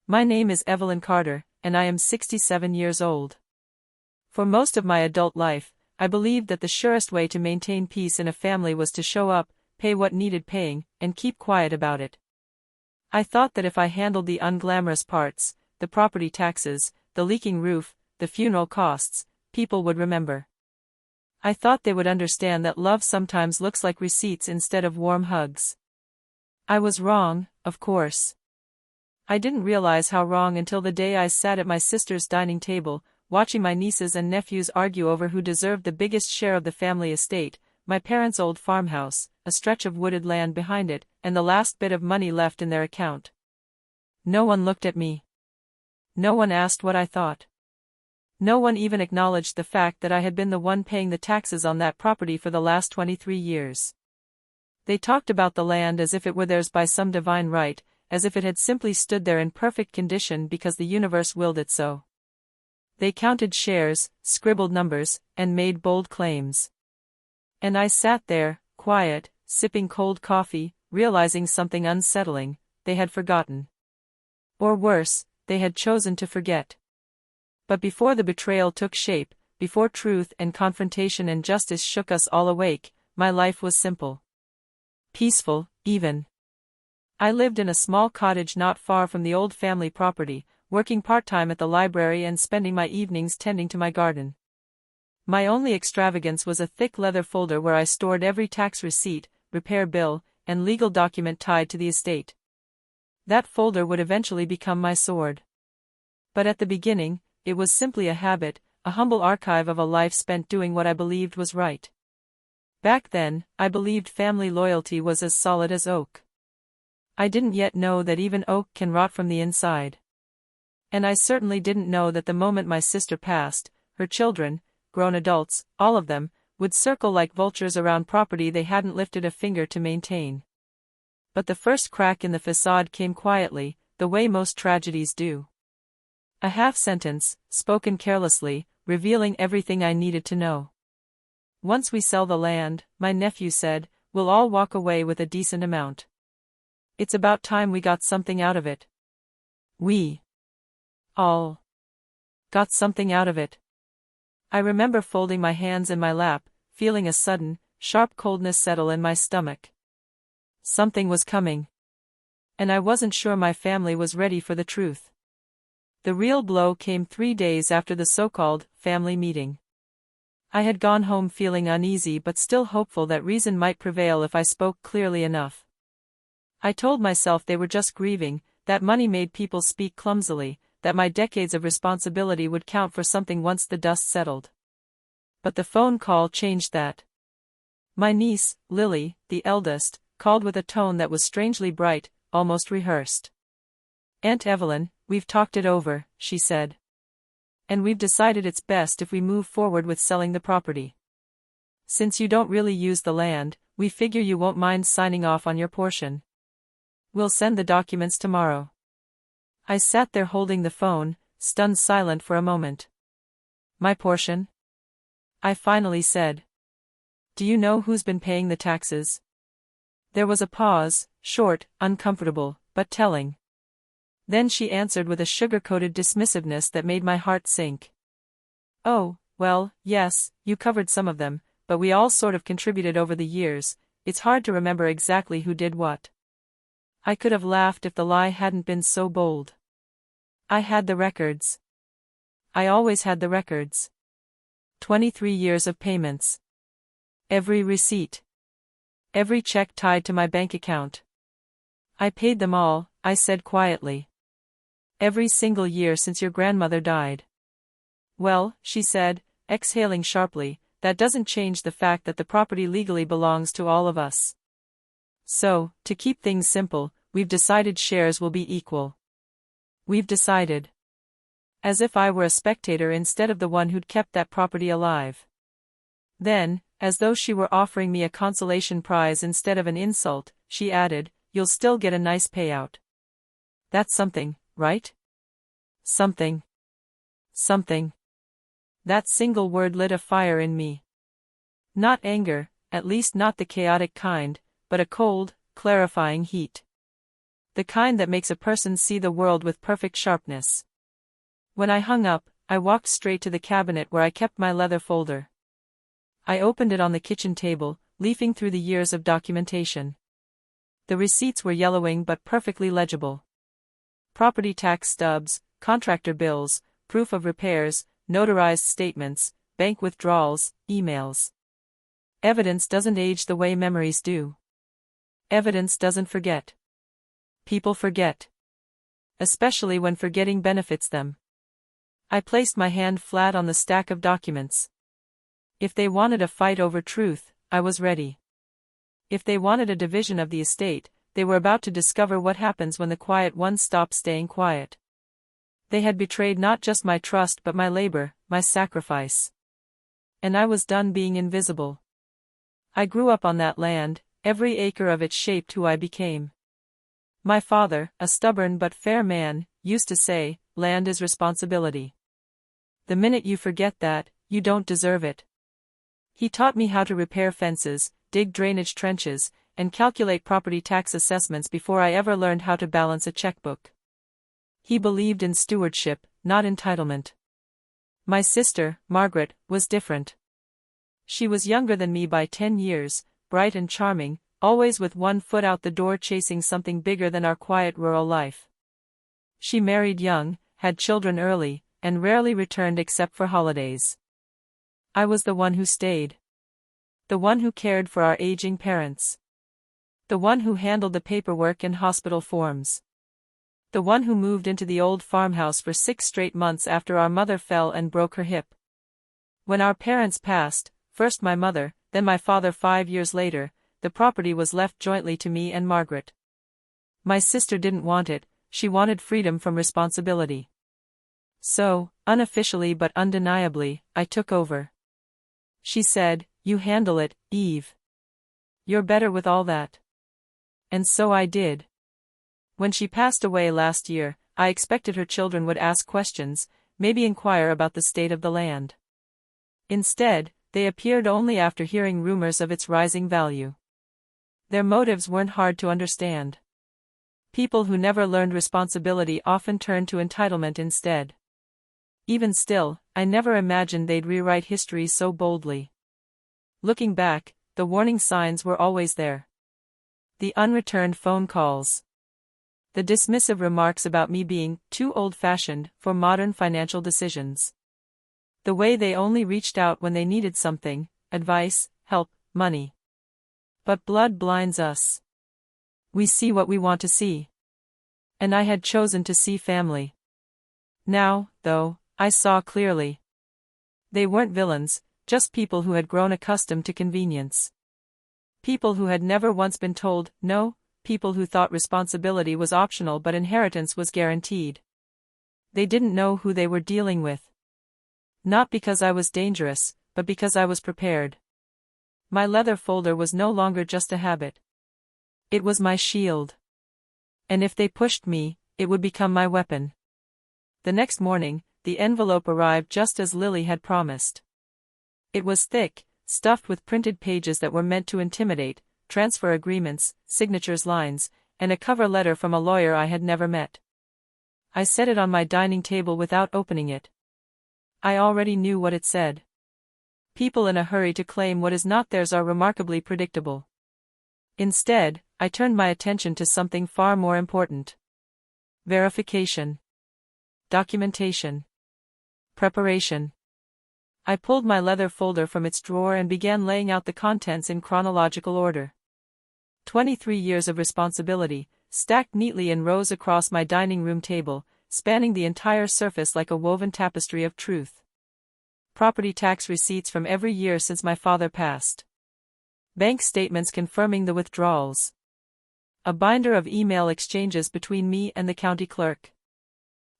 My name is Evelyn Carter, and I am 67 years old. For most of my adult life, I believed that the surest way to maintain peace in a family was to show up, pay what needed paying, and keep quiet about it. I thought that if I handled the unglamorous parts, the property taxes, the leaking roof, the funeral costs, people would remember. I thought they would understand that love sometimes looks like receipts instead of warm hugs. I was wrong, of course. I didn't realize how wrong until the day I sat at my sister's dining table, watching my nieces and nephews argue over who deserved the biggest share of the family estate, my parents' old farmhouse, a stretch of wooded land behind it, and the last bit of money left in their account. No one looked at me. No one asked what I thought. No one even acknowledged the fact that I had been the one paying the taxes on that property for the last 23 years. They talked about the land as if it were theirs by some divine right, as if it had simply stood there in perfect condition because the universe willed it so. They counted shares, scribbled numbers, and made bold claims. And I sat there, quiet, sipping cold coffee, realizing something unsettling: they had forgotten. Or worse, they had chosen to forget. But before the betrayal took shape, before truth and confrontation and justice shook us all awake, my life was simple. Peaceful, even. I lived in a small cottage not far from the old family property, working part-time at the library and spending my evenings tending to my garden. My only extravagance was a thick leather folder where I stored every tax receipt, repair bill, and legal document tied to the estate. That folder would eventually become my sword. But at the beginning, it was simply a habit, a humble archive of a life spent doing what I believed was right. Back then, I believed family loyalty was as solid as oak. I didn't yet know that even oak can rot from the inside. And I certainly didn't know that the moment my sister passed, her children, grown adults, all of them, would circle like vultures around property they hadn't lifted a finger to maintain. But the first crack in the facade came quietly, the way most tragedies do. A half-sentence, spoken carelessly, revealing everything I needed to know. "Once we sell the land," my nephew said, "we'll all walk away with a decent amount. It's about time we got something out of it." We all got something out of it. I remember folding my hands in my lap, feeling a sudden, sharp coldness settle in my stomach. Something was coming. And I wasn't sure my family was ready for the truth. The real blow came 3 days after the so-called family meeting. I had gone home feeling uneasy but still hopeful that reason might prevail if I spoke clearly enough. I told myself they were just grieving, that money made people speak clumsily, that my decades of responsibility would count for something once the dust settled. But the phone call changed that. My niece, Lily, the eldest, called with a tone that was strangely bright, almost rehearsed. "Aunt Evelyn, we've talked it over," she said. "And we've decided it's best if we move forward with selling the property. Since you don't really use the land, we figure you won't mind signing off on your portion. We'll send the documents tomorrow." I sat there holding the phone, stunned silent for a moment. "My portion?" I finally said. "Do you know who's been paying the taxes?" There was a pause, short, uncomfortable, but telling. Then she answered with a sugar-coated dismissiveness that made my heart sink. "Oh, well, yes, you covered some of them, but we all sort of contributed over the years. It's hard to remember exactly who did what." I could have laughed if the lie hadn't been so bold. I had the records. I always had the records. 23 years of payments. Every receipt. Every check tied to my bank account. "I paid them all," I said quietly. "Every single year since your grandmother died." "Well," she said, exhaling sharply, "that doesn't change the fact that the property legally belongs to all of us. So, to keep things simple, we've decided shares will be equal. We've decided." As if I were a spectator instead of the one who'd kept that property alive. Then, as though she were offering me a consolation prize instead of an insult, she added, "You'll still get a nice payout. That's something, right? Something. Something." That single word lit a fire in me. Not anger, at least not the chaotic kind, but a cold, clarifying heat. The kind that makes a person see the world with perfect sharpness. When I hung up, I walked straight to the cabinet where I kept my leather folder. I opened it on the kitchen table, leafing through the years of documentation. The receipts were yellowing but perfectly legible. Property tax stubs, contractor bills, proof of repairs, notarized statements, bank withdrawals, emails. Evidence doesn't age the way memories do. Evidence doesn't forget. People forget. Especially when forgetting benefits them. I placed my hand flat on the stack of documents. If they wanted a fight over truth, I was ready. If they wanted a division of the estate, they were about to discover what happens when the quiet ones stop staying quiet. They had betrayed not just my trust but my labor, my sacrifice. And I was done being invisible. I grew up on that land, every acre of it shaped who I became. My father, a stubborn but fair man, used to say, "Land is responsibility. The minute you forget that, you don't deserve it." He taught me how to repair fences, dig drainage trenches, and calculate property tax assessments before I ever learned how to balance a checkbook. He believed in stewardship, not entitlement. My sister, Margaret, was different. She was younger than me by 10 years, bright and charming, always with one foot out the door chasing something bigger than our quiet rural life. She married young, had children early, and rarely returned except for holidays. I was the one who stayed. The one who cared for our aging parents. The one who handled the paperwork and hospital forms. The one who moved into the old farmhouse for 6 straight months after our mother fell and broke her hip. When our parents passed, first my mother, then my father 5 years later, the property was left jointly to me and Margaret. My sister didn't want it, she wanted freedom from responsibility. So, unofficially but undeniably, I took over. She said, "You handle it, Eve. You're better with all that." And so I did. When she passed away last year, I expected her children would ask questions, maybe inquire about the state of the land. Instead, they appeared only after hearing rumors of its rising value. Their motives weren't hard to understand. People who never learned responsibility often turned to entitlement instead. Even still, I never imagined they'd rewrite history so boldly. Looking back, the warning signs were always there. The unreturned phone calls. The dismissive remarks about me being too old-fashioned for modern financial decisions. The way they only reached out when they needed something, advice, help, money. But blood blinds us. We see what we want to see. And I had chosen to see family. Now, though, I saw clearly. They weren't villains, just people who had grown accustomed to convenience. People who had never once been told no, people who thought responsibility was optional but inheritance was guaranteed. They didn't know who they were dealing with. Not because I was dangerous, but because I was prepared. My leather folder was no longer just a habit. It was my shield. And if they pushed me, it would become my weapon. The next morning, the envelope arrived just as Lily had promised. It was thick, stuffed with printed pages that were meant to intimidate, transfer agreements, signatures lines, and a cover letter from a lawyer I had never met. I set it on my dining table without opening it. I already knew what it said. People in a hurry to claim what is not theirs are remarkably predictable. Instead, I turned my attention to something far more important. Verification. Documentation. Preparation. I pulled my leather folder from its drawer and began laying out the contents in chronological order. 23 years of responsibility, stacked neatly in rows across my dining room table, spanning the entire surface like a woven tapestry of truth. Property tax receipts from every year since my father passed. Bank statements confirming the withdrawals. A binder of email exchanges between me and the county clerk.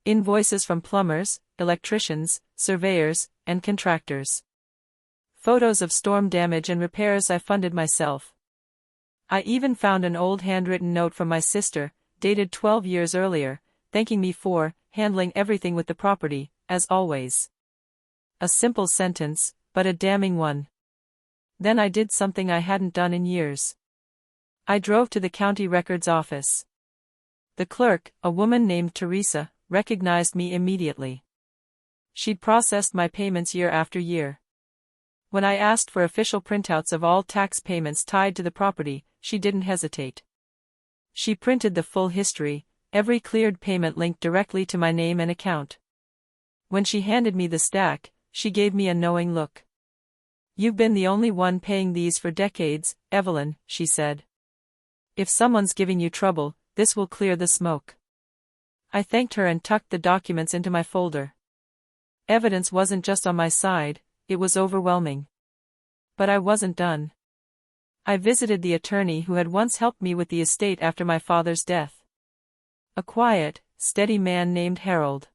Invoices from plumbers, electricians, surveyors, and contractors. Photos of storm damage and repairs I funded myself. I even found an old handwritten note from my sister, dated 12 years earlier, thanking me for handling everything with the property, as always. A simple sentence, but a damning one. Then I did something I hadn't done in years. I drove to the county records office. The clerk, a woman named Teresa, recognized me immediately. She'd processed my payments year after year. When I asked for official printouts of all tax payments tied to the property, she didn't hesitate. She printed the full history, every cleared payment linked directly to my name and account. When she handed me the stack, she gave me a knowing look. "You've been the only one paying these for decades, Evelyn," she said. "If someone's giving you trouble, this will clear the smoke." I thanked her and tucked the documents into my folder. Evidence wasn't just on my side, it was overwhelming. But I wasn't done. I visited the attorney who had once helped me with the estate after my father's death. A quiet, steady man named Harold.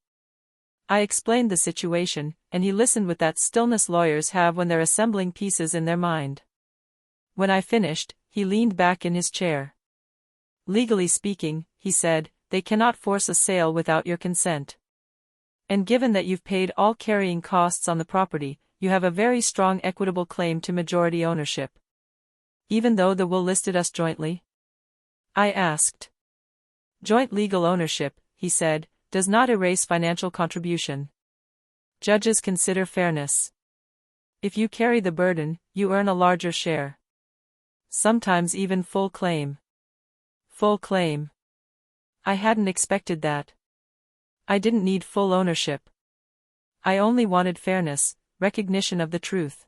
I explained the situation, and he listened with that stillness lawyers have when they're assembling pieces in their mind. When I finished, he leaned back in his chair. "Legally speaking," he said, "they cannot force a sale without your consent. And given that you've paid all carrying costs on the property, you have a very strong equitable claim to majority ownership. Even though the will listed us jointly?" I asked. "Joint legal ownership," he said, "does not erase financial contribution. Judges consider fairness. If you carry the burden, you earn a larger share. Sometimes even full claim." Full claim. I hadn't expected that. I didn't need full ownership. I only wanted fairness, recognition of the truth.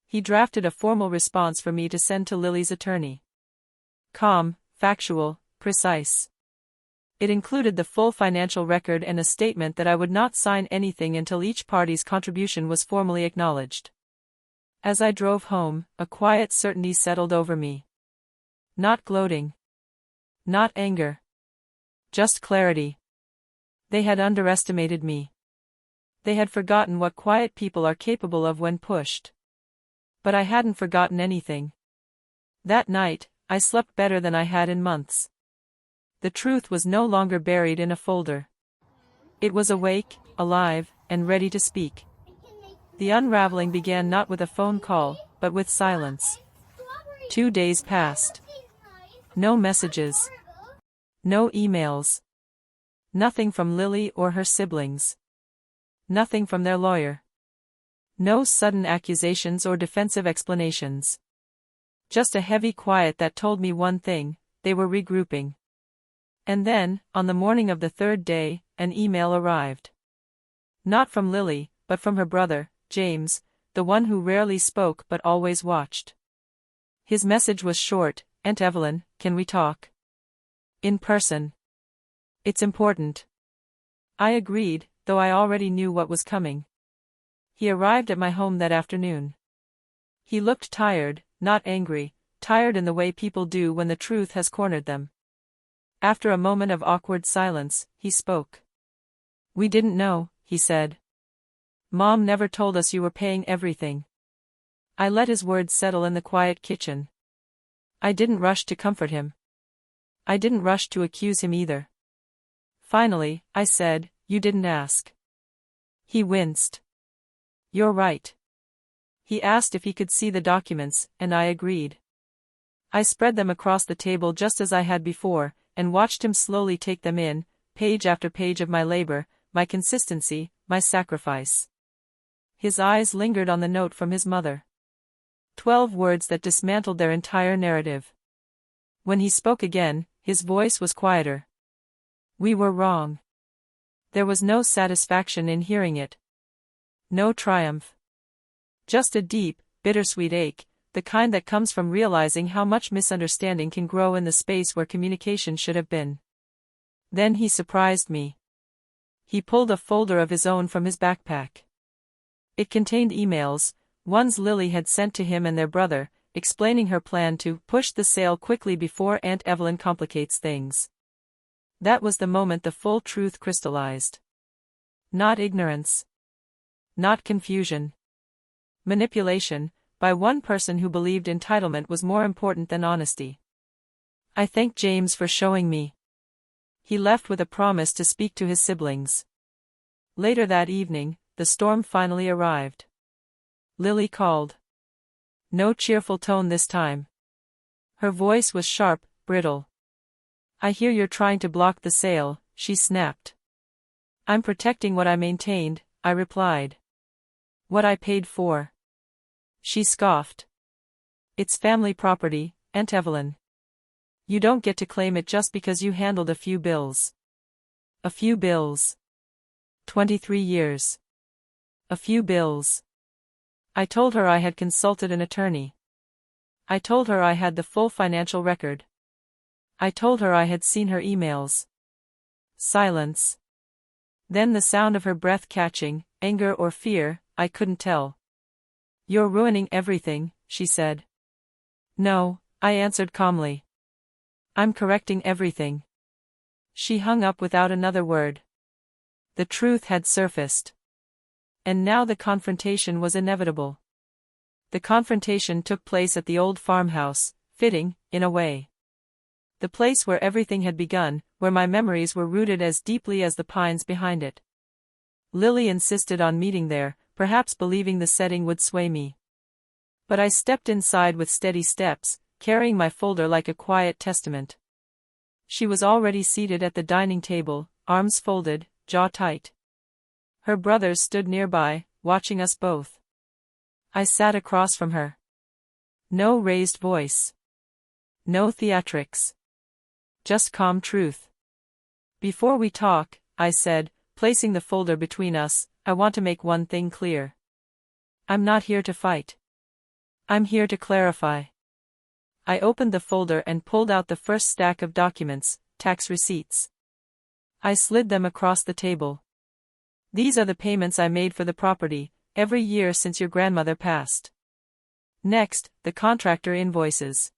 He drafted a formal response for me to send to Lily's attorney. Calm, factual, precise. It included the full financial record and a statement that I would not sign anything until each party's contribution was formally acknowledged. As I drove home, a quiet certainty settled over me. Not gloating. Not anger. Just clarity. They had underestimated me. They had forgotten what quiet people are capable of when pushed. But I hadn't forgotten anything. That night, I slept better than I had in months. The truth was no longer buried in a folder. It was awake, alive, and ready to speak. The unraveling began not with a phone call, but with silence. 2 days passed. No messages. No emails. Nothing from Lily or her siblings. Nothing from their lawyer. No sudden accusations or defensive explanations. Just a heavy quiet that told me one thing: they were regrouping. And then, on the morning of the third day, an email arrived. Not from Lily, but from her brother, James, the one who rarely spoke but always watched. His message was short: "Aunt Evelyn, can we talk? In person. It's important." I agreed, though I already knew what was coming. He arrived at my home that afternoon. He looked tired, not angry, tired in the way people do when the truth has cornered them. After a moment of awkward silence, he spoke. "We didn't know," he said. "Mom never told us you were paying everything." I let his words settle in the quiet kitchen. I didn't rush to comfort him. I didn't rush to accuse him either. Finally, I said, "You didn't ask." He winced. "You're right." He asked if he could see the documents, and I agreed. I spread them across the table just as I had before, and watched him slowly take them in, page after page of my labor, my consistency, my sacrifice. His eyes lingered on the note from his mother. 12 words that dismantled their entire narrative. When he spoke again, his voice was quieter. "We were wrong." There was no satisfaction in hearing it. No triumph. Just a deep, bittersweet ache, the kind that comes from realizing how much misunderstanding can grow in the space where communication should have been. Then he surprised me. He pulled a folder of his own from his backpack. It contained emails, ones Lily had sent to him and their brother, explaining her plan to push the sale quickly before Aunt Evelyn complicates things. That was the moment the full truth crystallized. Not ignorance. Not confusion. Manipulation, by one person who believed entitlement was more important than honesty. I thanked James for showing me. He left with a promise to speak to his siblings. Later that evening, the storm finally arrived. Lily called. No cheerful tone this time. Her voice was sharp, brittle. I hear you're trying to block the sale, she snapped. I'm protecting what I maintained, I replied. What I paid for. She scoffed. It's family property, Aunt Evelyn. You don't get to claim it just because you handled a few bills. A few bills. 23 years. A few bills. I told her I had consulted an attorney. I told her I had the full financial record. I told her I had seen her emails. Silence. Then the sound of her breath catching, anger or fear, I couldn't tell. You're ruining everything, she said. No, I answered calmly. I'm correcting everything. She hung up without another word. The truth had surfaced. And now the confrontation was inevitable. The confrontation took place at the old farmhouse, fitting, in a way. The place where everything had begun, where my memories were rooted as deeply as the pines behind it. Lily insisted on meeting there, perhaps believing the setting would sway me. But I stepped inside with steady steps, carrying my folder like a quiet testament. She was already seated at the dining table, arms folded, jaw tight. Her brothers stood nearby, watching us both. I sat across from her. No raised voice. No theatrics. Just calm truth. Before we talk, I said, placing the folder between us, I want to make one thing clear. I'm not here to fight. I'm here to clarify. I opened the folder and pulled out the first stack of documents, tax receipts. I slid them across the table. These are the payments I made for the property, every year since your grandmother passed. Next, the contractor invoices.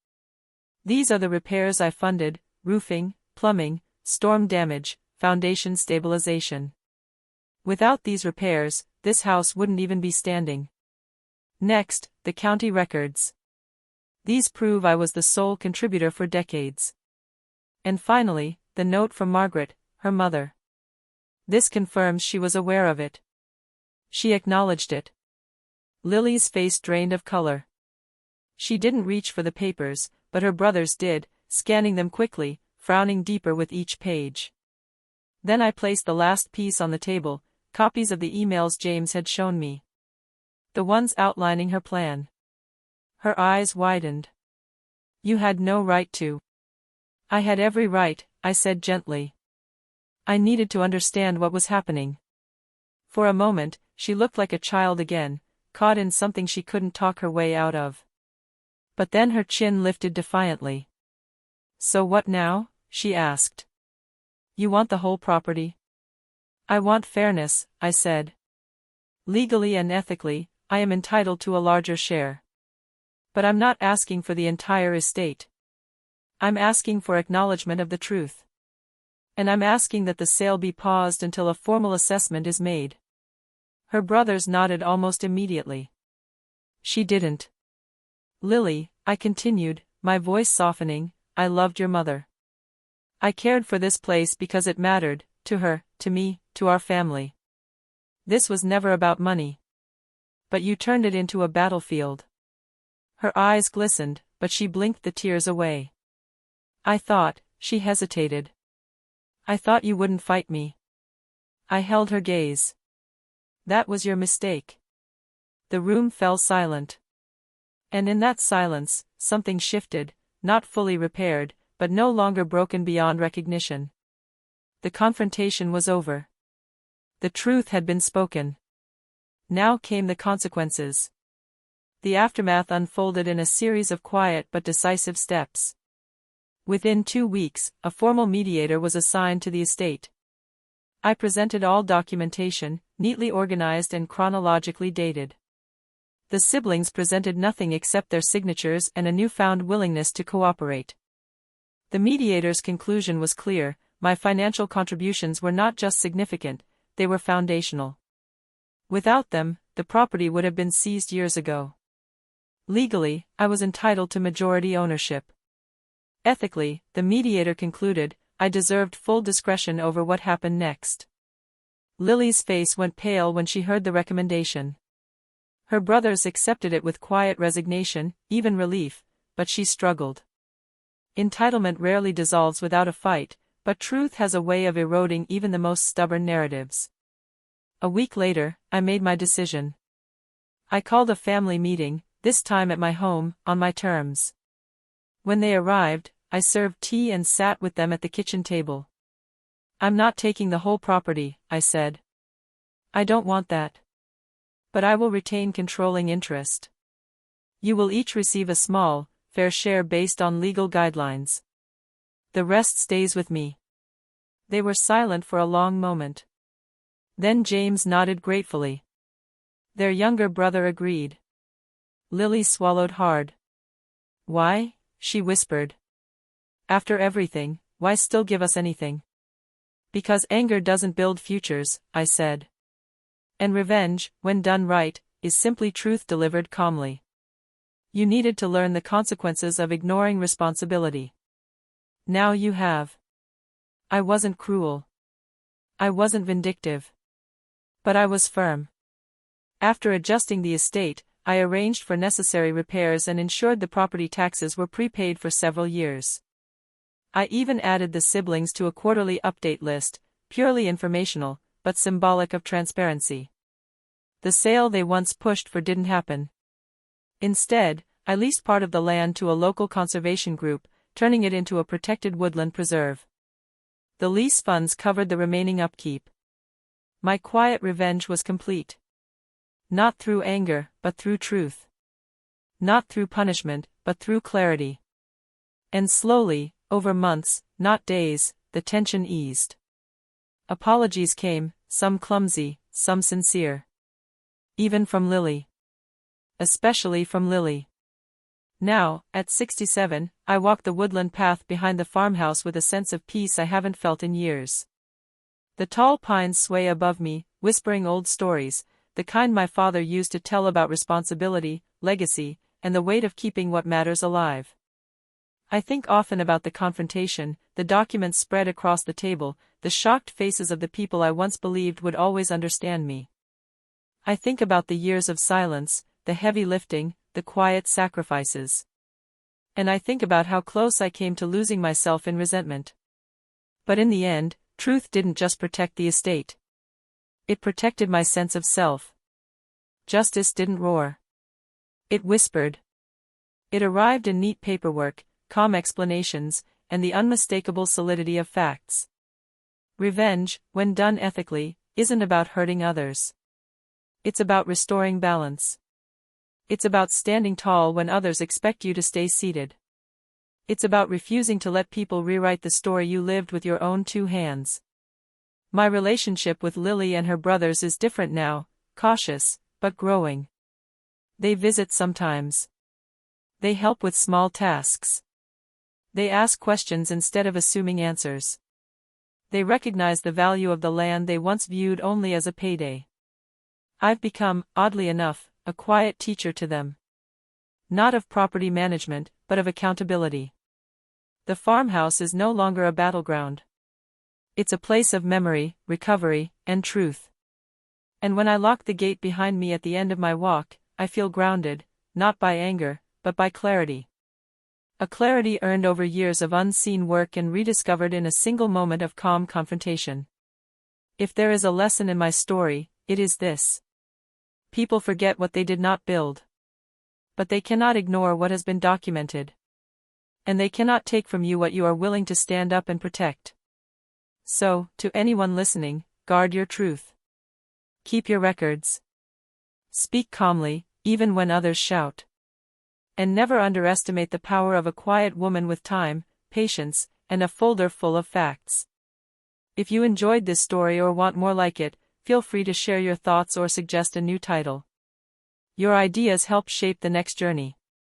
These are the repairs I funded, roofing, plumbing, storm damage, foundation stabilization. Without these repairs, this house wouldn't even be standing. Next, the county records. These prove I was the sole contributor for decades. And finally, the note from Margaret, her mother. This confirms she was aware of it. She acknowledged it. Lily's face drained of color. She didn't reach for the papers, but her brothers did, scanning them quickly, frowning deeper with each page. Then I placed the last piece on the table, copies of the emails James had shown me. The ones outlining her plan. Her eyes widened. You had no right to. I had every right, I said gently. I needed to understand what was happening. For a moment, she looked like a child again, caught in something she couldn't talk her way out of. But then her chin lifted defiantly. So what now? She asked. You want the whole property? I want fairness, I said. Legally and ethically, I am entitled to a larger share. But I'm not asking for the entire estate. I'm asking for acknowledgement of the truth. And I'm asking that the sale be paused until a formal assessment is made. Her brothers nodded almost immediately. She didn't. Lily, I continued, my voice softening, I loved your mother. I cared for this place because it mattered, to her, to me, to our family. This was never about money. But you turned it into a battlefield. Her eyes glistened, but she blinked the tears away. I thought, she hesitated. I thought you wouldn't fight me. I held her gaze. That was your mistake. The room fell silent. And in that silence, something shifted, not fully repaired, but no longer broken beyond recognition. The confrontation was over. The truth had been spoken. Now came the consequences. The aftermath unfolded in a series of quiet but decisive steps. Within 2 weeks, a formal mediator was assigned to the estate. I presented all documentation, neatly organized and chronologically dated. The siblings presented nothing except their signatures and a newfound willingness to cooperate. The mediator's conclusion was clear: my financial contributions were not just significant, they were foundational. Without them, the property would have been seized years ago. Legally, I was entitled to majority ownership. Ethically, the mediator concluded, I deserved full discretion over what happened next. Lily's face went pale when she heard the recommendation. Her brothers accepted it with quiet resignation, even relief, but she struggled. Entitlement rarely dissolves without a fight, but truth has a way of eroding even the most stubborn narratives. A week later, I made my decision. I called a family meeting, this time at my home, on my terms. When they arrived, I served tea and sat with them at the kitchen table. "I'm not taking the whole property," I said. "I don't want that. But I will retain controlling interest. You will each receive a small, fair share based on legal guidelines. The rest stays with me." They were silent for a long moment. Then James nodded gratefully. Their younger brother agreed. Lily swallowed hard. "Why?" she whispered. "After everything, why still give us anything?" "Because anger doesn't build futures," I said. "And revenge, when done right, is simply truth delivered calmly. You needed to learn the consequences of ignoring responsibility. Now you have. I wasn't cruel. I wasn't vindictive. But I was firm. After adjusting the estate, I arranged for necessary repairs and ensured the property taxes were prepaid for several years. I even added the siblings to a quarterly update list, purely informational, but symbolic of transparency. The sale they once pushed for didn't happen. Instead, I leased part of the land to a local conservation group, turning it into a protected woodland preserve. The lease funds covered the remaining upkeep. My quiet revenge was complete. Not through anger, but through truth. Not through punishment, but through clarity. And slowly, over months, not days, the tension eased. Apologies came, some clumsy, some sincere. Even from Lily. Especially from Lily. Now, at 67, I walk the woodland path behind the farmhouse with a sense of peace I haven't felt in years. The tall pines sway above me, whispering old stories, the kind my father used to tell about responsibility, legacy, and the weight of keeping what matters alive. I think often about the confrontation, the documents spread across the table, the shocked faces of the people I once believed would always understand me. I think about the years of silence, the heavy lifting, the quiet sacrifices. And I think about how close I came to losing myself in resentment. But in the end, truth didn't just protect the estate. It protected my sense of self. Justice didn't roar. It whispered. It arrived in neat paperwork, calm explanations, and the unmistakable solidity of facts. Revenge, when done ethically, isn't about hurting others. It's about restoring balance. It's about standing tall when others expect you to stay seated. It's about refusing to let people rewrite the story you lived with your own two hands. My relationship with Lily and her brothers is different now, cautious, but growing. They visit sometimes. They help with small tasks. They ask questions instead of assuming answers. They recognize the value of the land they once viewed only as a payday. I've become, oddly enough, a quiet teacher to them. Not of property management, but of accountability. The farmhouse is no longer a battleground. It's a place of memory, recovery, and truth. And when I lock the gate behind me at the end of my walk, I feel grounded, not by anger, but by clarity. A clarity earned over years of unseen work and rediscovered in a single moment of calm confrontation. If there is a lesson in my story, it is this. People forget what they did not build. But they cannot ignore what has been documented. And they cannot take from you what you are willing to stand up and protect. So, to anyone listening, guard your truth. Keep your records. Speak calmly, even when others shout. And never underestimate the power of a quiet woman with time, patience, and a folder full of facts. If you enjoyed this story or want more like it, feel free to share your thoughts or suggest a new title. Your ideas help shape the next journey.